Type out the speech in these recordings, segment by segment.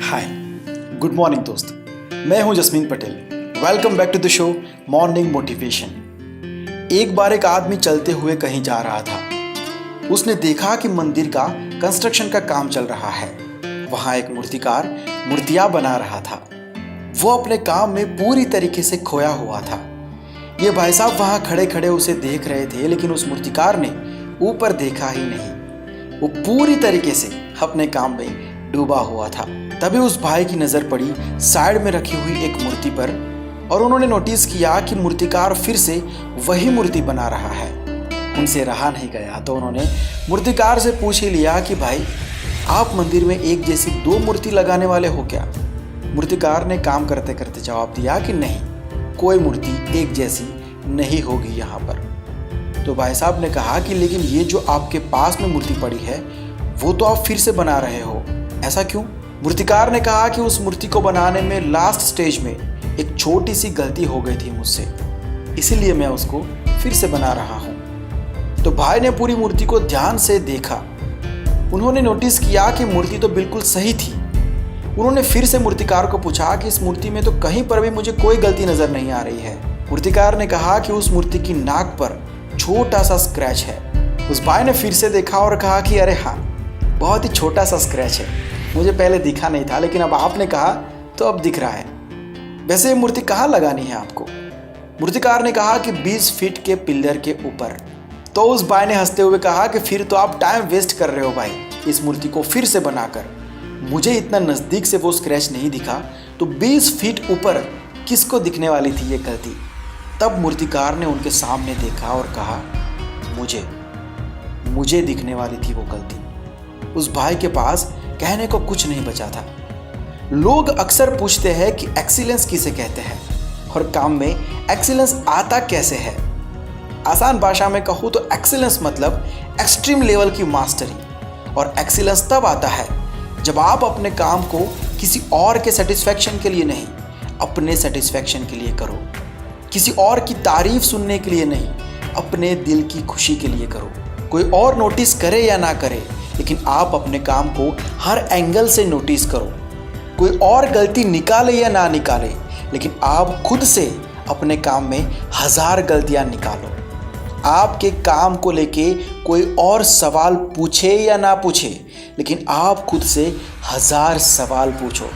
हाय, good morning दोस्त। मैं हूं Jasmine Patel. Welcome back to the show morning motivation. एक बार एक आदमी चलते हुए कहीं जा रहा था। उसने देखा कि मंदिर का कंस्ट्रक्शन का काम चल रहा है। वहां एक मूर्तिकार मूर्तियां बना रहा था। वो अपने काम में पूरी तरीके से खोया हुआ था। ये भाई साहब वहां खड़े खड़े उसे देख रहे थे, लेकिन उस मूर्तिकार ने ऊपर देखा ही नहीं। वो पूरी तरीके से अपने काम में डूबा हुआ था। तभी उस भाई की नज़र पड़ी साइड में रखी हुई एक मूर्ति पर, और उन्होंने नोटिस किया कि मूर्तिकार फिर से वही मूर्ति बना रहा है। उनसे रहा नहीं गया तो उन्होंने मूर्तिकार से पूछ ही लिया कि भाई, आप मंदिर में एक जैसी दो मूर्ति लगाने वाले हो क्या? मूर्तिकार ने काम करते करते जवाब दिया कि नहीं, कोई मूर्ति एक जैसी नहीं होगी यहाँ पर। तो भाई साहब ने कहा कि लेकिन ये जो आपके पास में मूर्ति पड़ी है वो तो आप फिर से बना रहे हो, ऐसा क्यों? मूर्तिकार ने कहा कि उस मूर्ति को बनाने में लास्ट स्टेज में एक छोटी सी गलती हो गई थी मुझसे, इसीलिए मैं उसको फिर से बना रहा हूँ। तो भाई ने पूरी मूर्ति को ध्यान से देखा। उन्होंने नोटिस किया कि मूर्ति तो बिल्कुल सही थी। उन्होंने फिर से मूर्तिकार को पूछा कि इस मूर्ति में तो कहीं पर भी मुझे कोई गलती नजर नहीं आ रही है। मूर्तिकार ने कहा कि उस मूर्ति की नाक पर छोटा सा स्क्रैच है। उस भाई ने फिर से देखा और कहा कि अरे हाँ, बहुत ही छोटा सा स्क्रैच है, मुझे पहले दिखा नहीं था, लेकिन अब आपने कहा तो अब दिख रहा है। वैसे ये मूर्ति कहाँ लगानी है आपको? मूर्तिकार ने कहा कि 20 फीट के पिलर के ऊपर। तो उस भाई ने हंसते हुए कहा कि फिर तो आप टाइम वेस्ट कर रहे हो भाई, इस मूर्ति को फिर से बनाकर। मुझे इतना नज़दीक से वो स्क्रैच नहीं दिखा, तो 20 फीट ऊपर किसको दिखने वाली थी ये गलती? तब मूर्तिकार ने उनके सामने देखा और कहा, मुझे दिखने वाली थी वो गलती। उस भाई के पास कहने को कुछ नहीं बचा था। लोग अक्सर पूछते हैं कि एक्सीलेंस किसे कहते हैं और काम में एक्सीलेंस आता कैसे है। आसान भाषा में कहूँ तो एक्सीलेंस मतलब एक्सट्रीम लेवल की मास्टरी। और एक्सीलेंस तब आता है जब आप अपने काम को किसी और के सेटिस्फैक्शन के लिए नहीं, अपने सेटिस्फैक्शन के लिए करो। किसी और की तारीफ सुनने के लिए नहीं, अपने दिल की खुशी के लिए करो। कोई और नोटिस करे या ना करे, लेकिन आप अपने काम को हर एंगल से नोटिस करो। कोई और गलती निकाले या ना निकाले, लेकिन आप खुद से अपने काम में 1000 गलतियां निकालो। आपके काम को लेके कोई और सवाल पूछे या ना पूछे, लेकिन आप खुद से 1000 सवाल पूछो।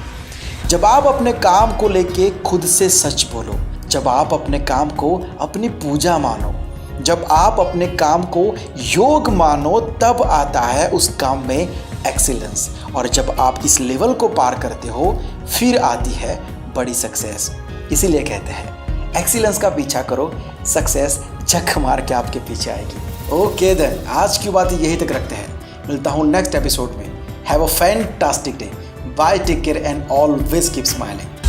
जब आप अपने काम को लेके खुद से सच बोलो, जब आप अपने काम को अपनी पूजा मानो, जब आप अपने काम को योग मानो, तब आता है उस काम में एक्सीलेंस। और जब आप इस लेवल को पार करते हो, फिर आती है बड़ी सक्सेस। इसीलिए कहते हैं एक्सीलेंस का पीछा करो, सक्सेस झक मार के आपके पीछे आएगी। ओके देन, आज की बात यही तक रखते हैं। मिलता हूँ नेक्स्ट एपिसोड में। Have a fantastic day. Bye, take care and always keep smiling.